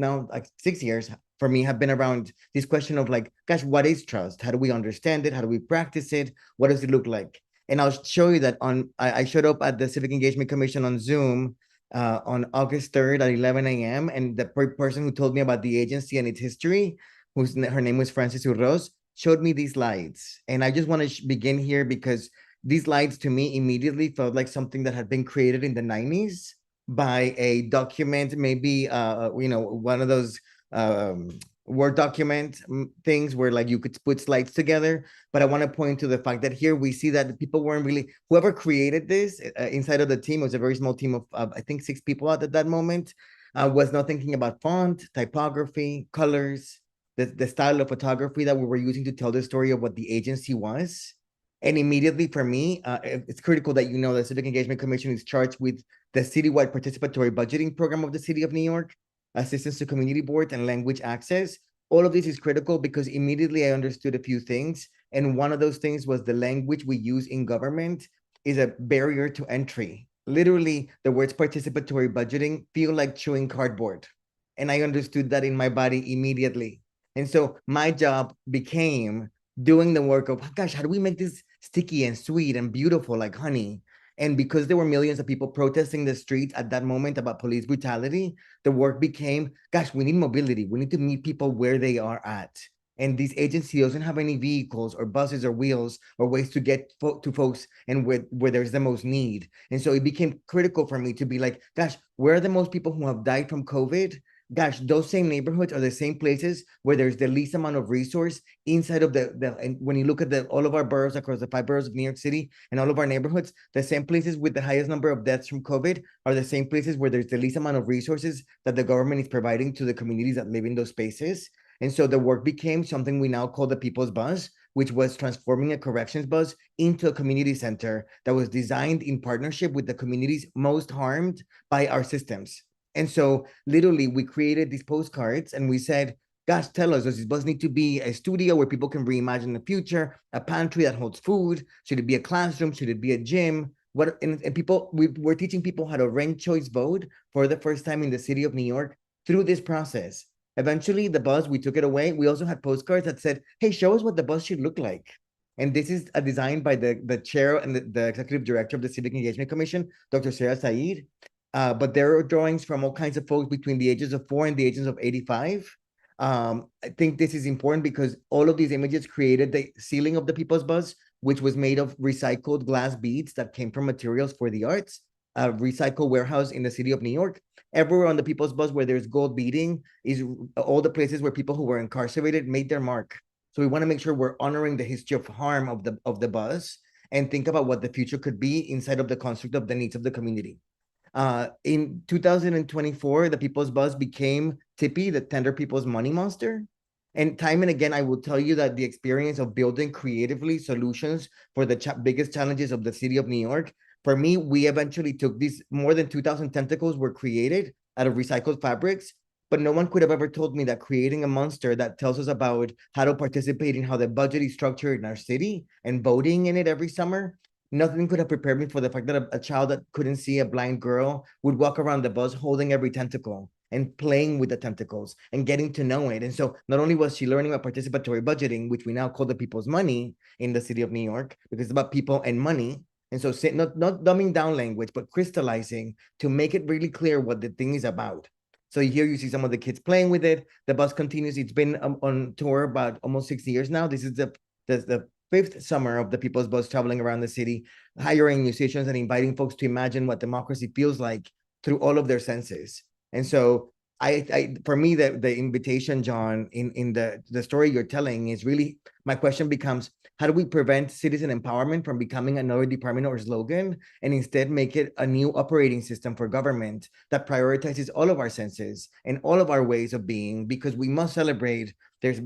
years for me have been around this question of like, gosh, what is trust? How do we understand it? How do we practice it? What does it look like? And I'll show you that I showed up at the Civic Engagement Commission on Zoom on August 3rd at 11 a.m. And the person who told me about the agency and its history, her name was Francis Urroz, showed me these slides. And I just want to begin here because these slides to me immediately felt like something that had been created in the 90s by a document, maybe, one of those Word document things where like you could put slides together. But I want to point to the fact that here we see that the people weren't really, whoever created this inside of the team, it was a very small team of I think 6 people at that moment, was not thinking about font, typography, colors, the style of photography that we were using to tell the story of what the agency was. And immediately for me, it's critical that you know the Civic Engagement Commission is charged with the citywide participatory budgeting program of the City of New York, assistance to community boards, and language access. All of this is critical because immediately I understood a few things. And one of those things was the language we use in government is a barrier to entry. Literally, the words participatory budgeting feel like chewing cardboard. And I understood that in my body immediately. And so my job became doing the work of, gosh, how do we make this sticky and sweet and beautiful like honey? And because there were millions of people protesting the streets at that moment about police brutality, the work became, gosh, we need mobility. We need to meet people where they are at. And this agency doesn't have any vehicles or buses or wheels or ways to get to folks and where there's the most need. And so it became critical for me to be like, gosh, where are the most people who have died from COVID? Gosh, those same neighborhoods are the same places where there's the least amount of resource inside of and when you look at all of our boroughs across the 5 boroughs of New York City and all of our neighborhoods, the same places with the highest number of deaths from COVID are the same places where there's the least amount of resources that the government is providing to the communities that live in those spaces. And so the work became something we now call the People's Bus, which was transforming a corrections bus into a community center that was designed in partnership with the communities most harmed by our systems. And so literally we created these postcards and we said, gosh, tell us, does this bus need to be a studio where people can reimagine the future, a pantry that holds food? Should it be a classroom? Should it be a gym? We're teaching people how to ranked choice vote for the first time in the city of New York through this process. Eventually the bus, we took it away. We also had postcards that said, hey, show us what the bus should look like. And this is a design by the chair and the executive director of the Civic Engagement Commission, Dr. Sarah Saeed. But there are drawings from all kinds of folks between the ages of 4 and the ages of 85. I think this is important because all of these images created the ceiling of the People's Bus, which was made of recycled glass beads that came from materials for the arts, a recycle warehouse in the city of New York. Everywhere on the People's Bus where there's gold beading is all the places where people who were incarcerated made their mark. So we want to make sure we're honoring the history of harm of the bus and think about what the future could be inside of the construct of the needs of the community. In 2024, the People's Bus became Tippy, the Tender People's Money Monster. And time and again, I will tell you that the experience of building creatively solutions for the biggest challenges of the city of New York, for me, we eventually took these more than 2,000 tentacles were created out of recycled fabrics. But no one could have ever told me that creating a monster that tells us about how to participate in how the budget is structured in our city and voting in it every summer, nothing could have prepared me for the fact that a child that couldn't see, a blind girl, would walk around the bus holding every tentacle and playing with the tentacles and getting to know it. And so not only was she learning about participatory budgeting, which we now call the people's money in the city of New York, because it's about people and money. And so not dumbing down language, but crystallizing to make it really clear what the thing is about. So here you see some of the kids playing with it. The bus continues. It's been on tour about almost 6 years now. This is the fifth summer of the People's Bus traveling around the city, hiring musicians and inviting folks to imagine what democracy feels like through all of their senses. And so for me, the invitation, Jon, in the story you're telling is really, my question becomes, how do we prevent citizen empowerment from becoming another department or slogan, and instead make it a new operating system for government that prioritizes all of our senses and all of our ways of being? Because we must celebrate, there's,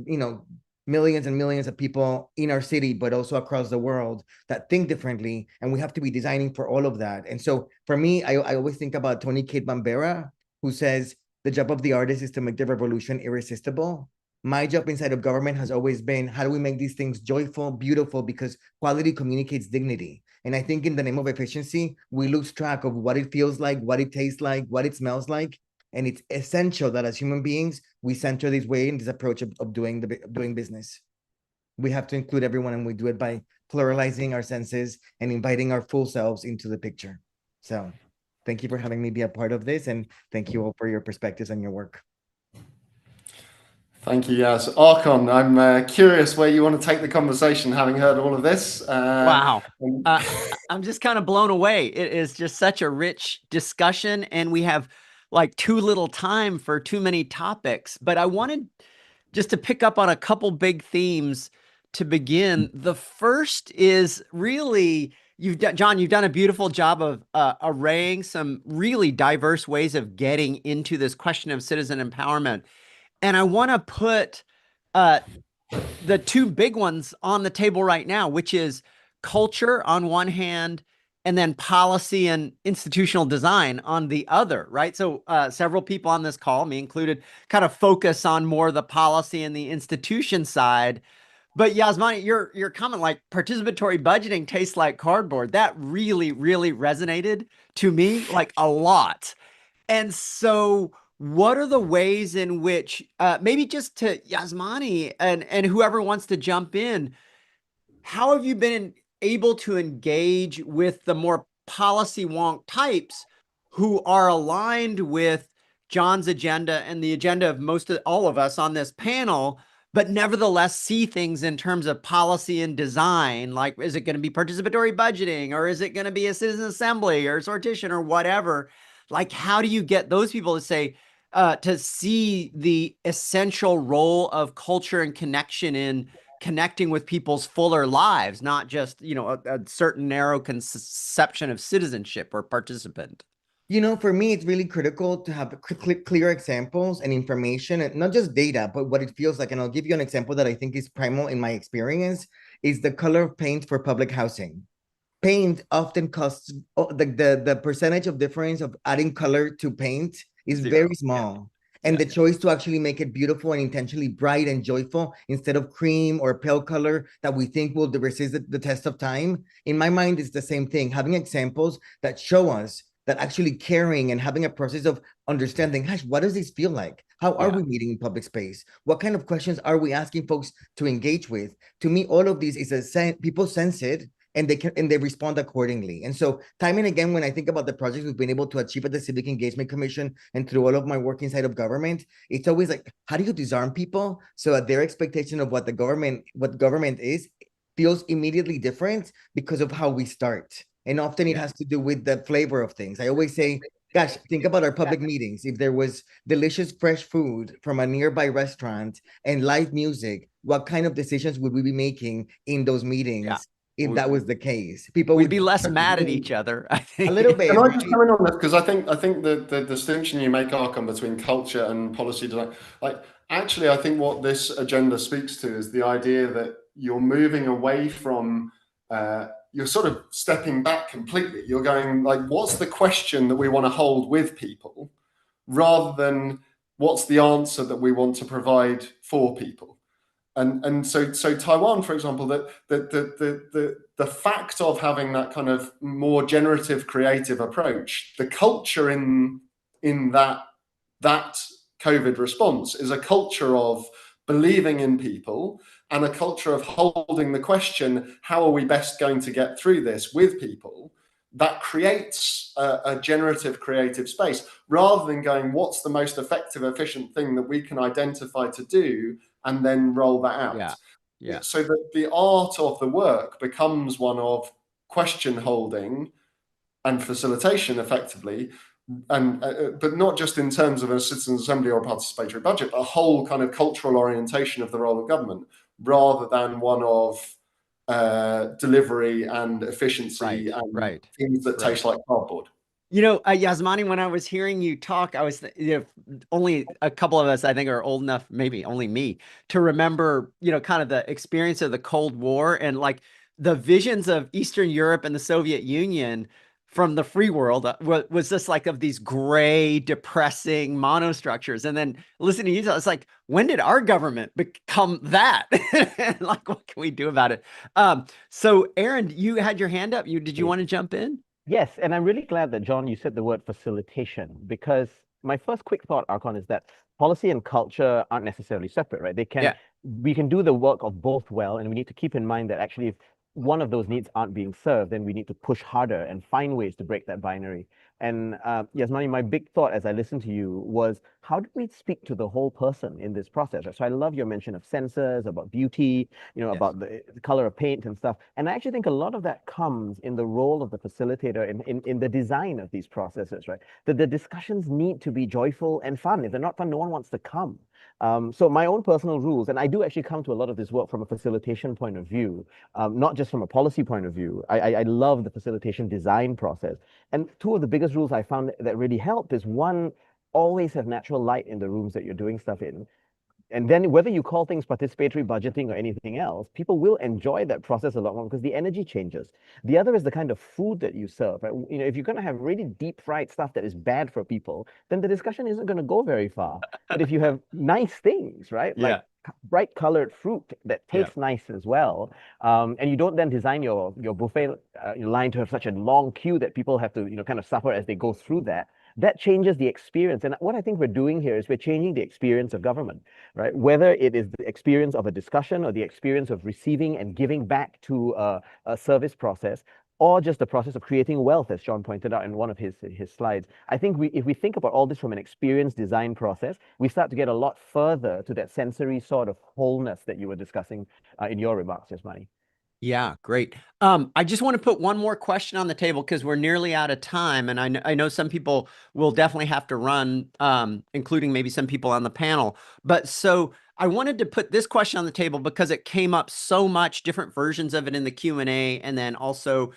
millions and millions of people in our city, but also across the world that think differently, and we have to be designing for all of that. And so for me, I always think about Tony Kate Bambera, who says, the job of the artist is to make the revolution irresistible. My job inside of government has always been, how do we make these things joyful, beautiful, because quality communicates dignity. And I think in the name of efficiency, we lose track of what it feels like, what it tastes like, what it smells like. And it's essential that as human beings, we center this way in this approach of doing business. We have to include everyone, and we do it by pluralizing our senses and inviting our full selves into the picture. So thank you for having me be a part of this, and thank you all for your perspectives and your work. Thank you, Yas. Archon, I'm curious where you want to take the conversation, having heard all of this. Wow. I'm just kind of blown away. It is just such a rich discussion, and we have like too little time for too many topics. But I wanted just to pick up on a couple big themes to begin. The first is really, Jon, you've done a beautiful job of arraying some really diverse ways of getting into this question of citizen empowerment. And I want to put the two big ones on the table right now, which is culture on one hand, and then policy and institutional design on the other, right? So several people on this call, me included, kind of focus on more the policy and the institution side. But Yasmani, your comment, like participatory budgeting tastes like cardboard, that really, really resonated to me like a lot. And so what are the ways in which, maybe just to Yasmani and whoever wants to jump in, how have you been able to engage with the more policy wonk types who are aligned with Jon's agenda and the agenda of all of us on this panel, but nevertheless see things in terms of policy and design? Like, is it going to be participatory budgeting, or is it going to be a citizen assembly or sortition or whatever? Like, how do you get those people to say, to see the essential role of culture and connection in connecting with people's fuller lives, not just, a certain narrow conception of citizenship or participant? For me, it's really critical to have clear examples and information, and not just data, but what it feels like. And I'll give you an example that I think is primal in my experience, is the color of paint for public housing. Paint often costs, the percentage of difference of adding color to paint is very small. Yeah. And the choice to actually make it beautiful and intentionally bright and joyful instead of cream or pale color that we think will resist the test of time, in my mind, is the same thing. Having examples that show us that actually caring and having a process of understanding, gosh, what does this feel like? How are we meeting in public space? What kind of questions are we asking folks to engage with? To me, all of these is people sense it, and they respond accordingly. And so time and again, when I think about the projects we've been able to achieve at the Civic Engagement Commission and through all of my work inside of government, it's always like, how do you disarm people so that their expectation of what government is feels immediately different because of how we start? And often it has to do with the flavor of things. I always say, gosh, think about our public meetings. If there was delicious fresh food from a nearby restaurant and live music, what kind of decisions would we be making in those meetings? Yeah. If that was the case, people would be less mad at each other, I think. A little bit. Can I just come in on this? Because I think the distinction you make, Archon, between culture and policy design, like, Actually, I think what this agenda speaks to is the idea that you're moving away from, you're sort of stepping back completely. You're going like, what's the question that we want to hold with people, rather than what's the answer that we want to provide for people. And so Taiwan, for example, the fact of having that kind of more generative, creative approach, the culture in that COVID response is a culture of believing in people and a culture of holding the question, how are we best going to get through this with people? That creates a generative, creative space, rather than going, what's the most effective, efficient thing that we can identify to do, and then roll that out. Yeah. Yeah. So that the art of the work becomes one of question holding and facilitation, effectively, and but not just in terms of a citizens' assembly or a participatory budget, but a whole kind of cultural orientation of the role of government, rather than one of delivery and efficiency and things that taste like cardboard. You know, Yasmani, when I was hearing you talk, I was, only a couple of us, I think, are old enough, maybe only me, to remember, kind of the experience of the Cold War and like the visions of Eastern Europe and the Soviet Union from the free world was just like of these gray, depressing monostructures. And then listening to you, it's like, when did our government become that? Like, what can we do about it? So Aaron, you had your hand up. Did you want to jump in? Yes, and I'm really glad that, John, you said the word facilitation, because my first quick thought, Archon, is that policy and culture aren't necessarily separate, right? We can do the work of both well, and we need to keep in mind that actually if one of those needs aren't being served, then we need to push harder and find ways to break that binary. And Yasmani, my big thought as I listened to you was, how do we speak to the whole person in this process? So I love your mention of sensors, about beauty, about the color of paint and stuff. And I actually think a lot of that comes in the role of the facilitator in the design of these processes, right? That the discussions need to be joyful and fun. If they're not fun, no one wants to come. So my own personal rules, and I do actually come to a lot of this work from a facilitation point of view, not just from a policy point of view. I love the facilitation design process. And two of the biggest rules I found that really help is, one, always have natural light in the rooms that you're doing stuff in. And then whether you call things participatory budgeting or anything else, people will enjoy that process a lot more because the energy changes. The other is the kind of food that you serve, right? If you're going to have really deep fried stuff that is bad for people, then the discussion isn't going to go very far. But if you have nice things, right? Like bright colored fruit that tastes nice as well, and you don't then design your buffet line to have such a long queue that people have to kind of suffer as they go through that changes the experience. And what I think we're doing here is we're changing the experience of government, right? Whether it is the experience of a discussion or the experience of receiving and giving back to a service process, or just the process of creating wealth, as John pointed out in one of his slides. I think if we think about all this from an experience design process, we start to get a lot further to that sensory sort of wholeness that you were discussing in your remarks, Yasmani. Yeah, great. I just want to put one more question on the table because we're nearly out of time. And I know some people will definitely have to run, including maybe some people on the panel. But so I wanted to put this question on the table because it came up so much, different versions of it in the Q&A, and then also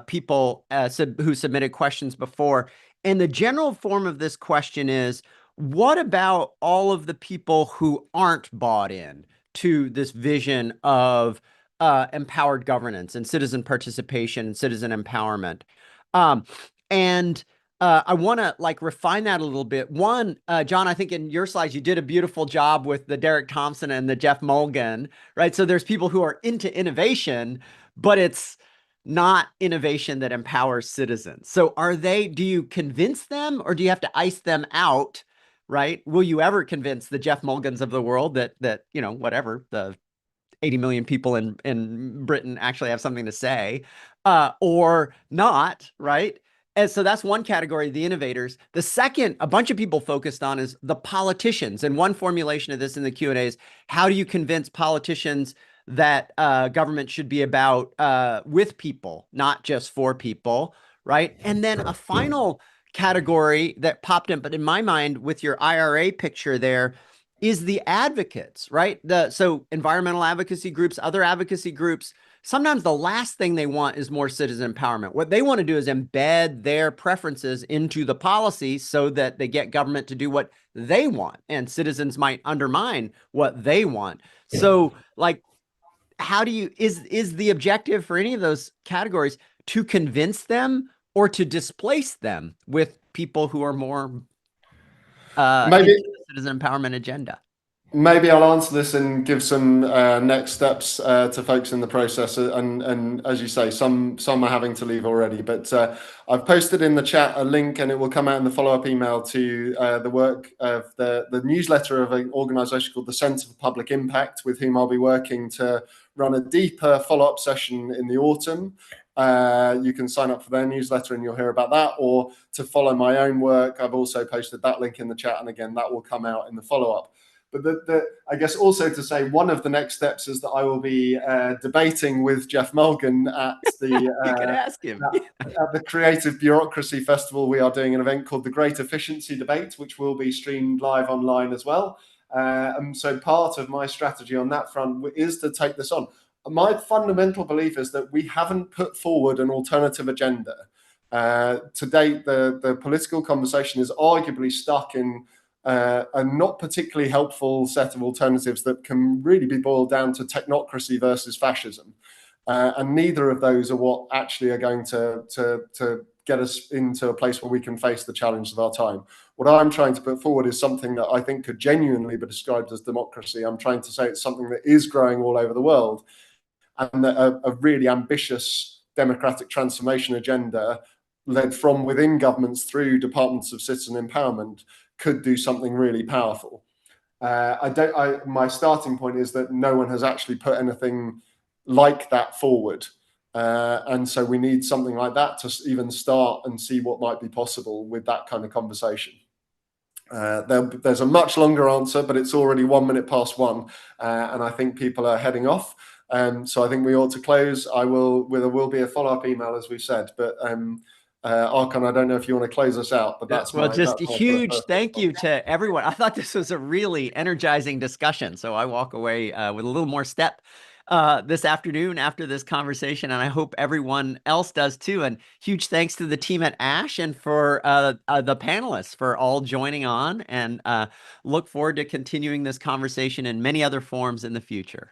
people who submitted questions before. And the general form of this question is, what about all of the people who aren't bought in to this vision of empowered governance and citizen participation and citizen empowerment? And I want to like refine that a little bit. One, John, I think in your slides, you did a beautiful job with the Derek Thompson and the Jeff Mulgan, right? So there's people who are into innovation, but it's not innovation that empowers citizens. So do you convince them or do you have to ice them out? Right? Will you ever convince the Jeff Mulgans of the world that whatever, the 80 million people in Britain actually have something to say, or not, right? And so that's one category, the innovators. The second, a bunch of people focused on, is the politicians. And one formulation of this in the Q&A is, how do you convince politicians that government should be about with people, not just for people, right? And then a final category that popped in, but in my mind, with your IRA picture there, is the advocates, right? So environmental advocacy groups, other advocacy groups sometimes the last thing they want is more citizen empowerment. What they want to do is embed their preferences into the policy so that they get government to do what they want, and citizens might undermine what they want. So, like, how do you, is the objective for any of those categories to convince them or to displace them with people who are more Maybe into the citizen empowerment agenda? Maybe I'll answer this and give some next steps to folks in the process. And as you say, some are having to leave already. But I've posted in the chat a link, and it will come out in the follow-up email to the work of the newsletter of an organisation called the Centre for Public Impact, with whom I'll be working to run a deeper follow-up session in the autumn. You can sign up for their newsletter and you'll hear about that, or to follow my own work. I've also posted that link in the chat, and again, that will come out in the follow-up. But I guess also to say, one of the next steps is that I will be debating with Jeff Mulgan at the You could ask him. at the Creative Bureaucracy Festival. We are doing an event called the Great Efficiency Debate, which will be streamed live online as well. And so part of my strategy on that front is to take this on. My fundamental belief is that we haven't put forward an alternative agenda. To date, the political conversation is arguably stuck in a not particularly helpful set of alternatives that can really be boiled down to technocracy versus fascism. And neither of those are what actually are going to get us into a place where we can face the challenge of our time. What I'm trying to put forward is something that I think could genuinely be described as democracy. I'm trying to say it's something that is growing all over the world, and that a really ambitious democratic transformation agenda led from within governments through departments of citizen empowerment could do something really powerful. My starting point is that no one has actually put anything like that forward. And so we need something like that to even start and see what might be possible with that kind of conversation. There's a much longer answer, but it's already 1:01, and I think people are heading off. So I think we ought to close. There will be a follow-up email, as we said, but Archon, I don't know if you want to close us out, but that's just a huge thank you to everyone. I thought this was a really energizing discussion, so I walk away with a little more step this afternoon after this conversation, and I hope everyone else does too. And huge thanks to the team at ASH and for the panelists for all joining on, and look forward to continuing this conversation in many other forms in the future.